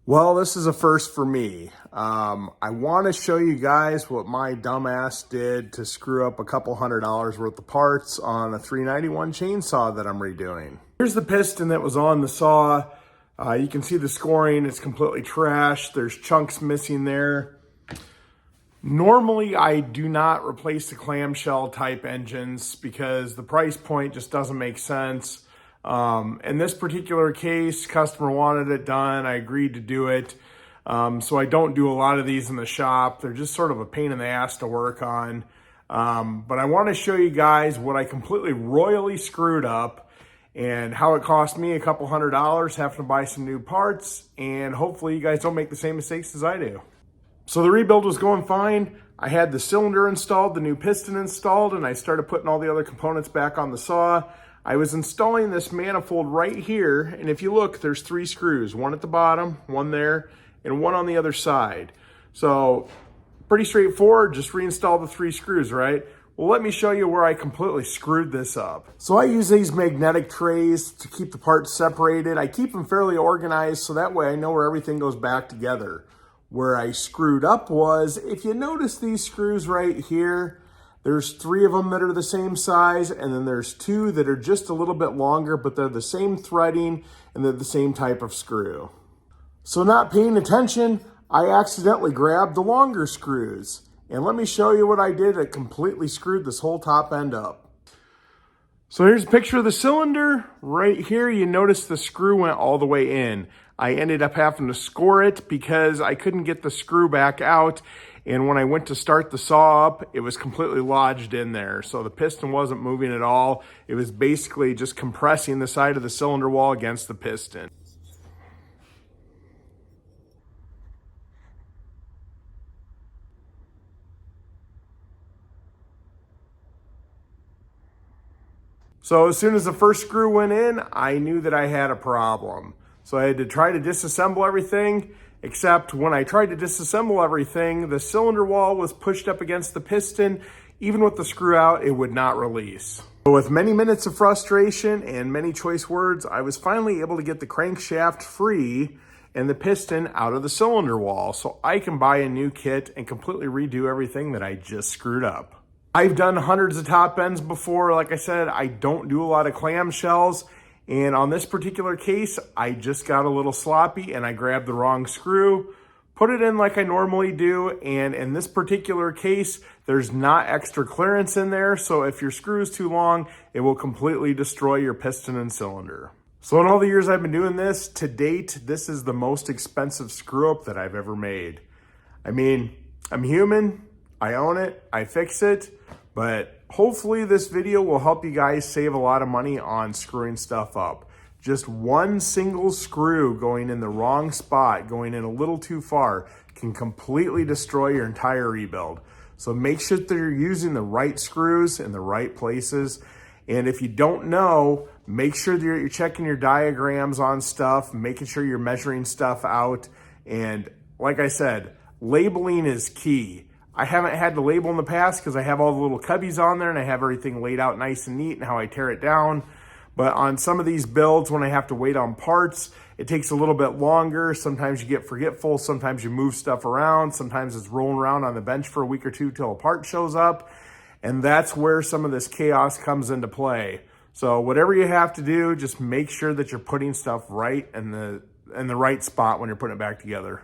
Well, this is a first for me. I want to show you guys what my dumbass did to screw up a couple $100 worth of parts on a 391 chainsaw that I'm redoing. Here's the piston that was on the saw. You can see the scoring, it's completely trashed. There's chunks missing there. Normally, I do not replace the clamshell type engines because the price point just doesn't make sense. In this particular case, customer wanted it done. I agreed to do it. So I don't do a lot of these in the shop. They're just sort of a pain in the ass to work on. But I want to show you guys what I completely royally screwed up and how it cost me a couple $100 having to buy some new parts. And hopefully you guys don't make the same mistakes as I do. So the rebuild was going fine. I had the cylinder installed, the new piston installed, and I started putting all the other components back on the saw. I was installing this manifold right here, and if you look, there's 3 screws, one at the bottom, one there, and one on the other side. So pretty straightforward, just reinstall the 3 screws, right? Well, let me show you where I completely screwed this up. So I use these magnetic trays to keep the parts separated. I keep them fairly organized so that way I know where everything goes back together. Where I screwed up was, if you notice these screws right here, there's 3 of them that are the same size, and then there's 2 that are just a little bit longer, but they're the same threading and they're the same type of screw. So not paying attention, I accidentally grabbed the longer screws. And let me show you what I did. It completely screwed this whole top end up. So here's a picture of the cylinder. Right here, you notice the screw went all the way in. I ended up having to score it because I couldn't get the screw back out. And when I went to start the saw up, it was completely lodged in there. So the piston wasn't moving at all. It was basically just compressing the side of the cylinder wall against the piston. So as soon as the first screw went in, I knew that I had a problem. So I had to try to disassemble everything, except when I tried to disassemble everything, the cylinder wall was pushed up against the piston. Even with the screw out, it would not release. So with many minutes of frustration and many choice words, I was finally able to get the crankshaft free and the piston out of the cylinder wall so I can buy a new kit and completely redo everything that I just screwed up. I've done hundreds of top ends before. Like I said, I don't do a lot of clamshells. And on this particular case, I just got a little sloppy and I grabbed the wrong screw, put it in like I normally do. And in this particular case, there's not extra clearance in there. So if your screw is too long, it will completely destroy your piston and cylinder. So in all the years I've been doing this, to date, this is the most expensive screw up that I've ever made. I mean, I'm human, I own it, I fix it, but hopefully this video will help you guys save a lot of money on screwing stuff up. Just one single screw going in the wrong spot, going in a little too far, can completely destroy your entire rebuild. So make sure that you're using the right screws in the right places. And if you don't know, make sure that you're checking your diagrams on stuff, making sure you're measuring stuff out. And like I said, labeling is key. I haven't had to label in the past because I have all the little cubbies on there and I have everything laid out nice and neat and how I tear it down. But on some of these builds, when I have to wait on parts, it takes a little bit longer. Sometimes you get forgetful. Sometimes you move stuff around. Sometimes it's rolling around on the bench for a week or two till a part shows up. And that's where some of this chaos comes into play. So whatever you have to do, just make sure that you're putting stuff right in the right spot when you're putting it back together.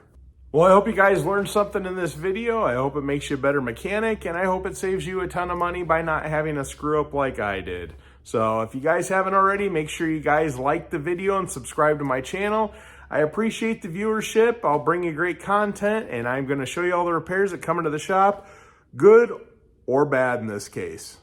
Well, I hope you guys learned something in this video. I hope it makes you a better mechanic, and I hope it saves you a ton of money by not having a screw up like I did. So if you guys haven't already, make sure you guys like the video and subscribe to my channel. I appreciate the viewership. I'll bring you great content, and I'm going to show you all the repairs that come into the shop, good or bad in this case.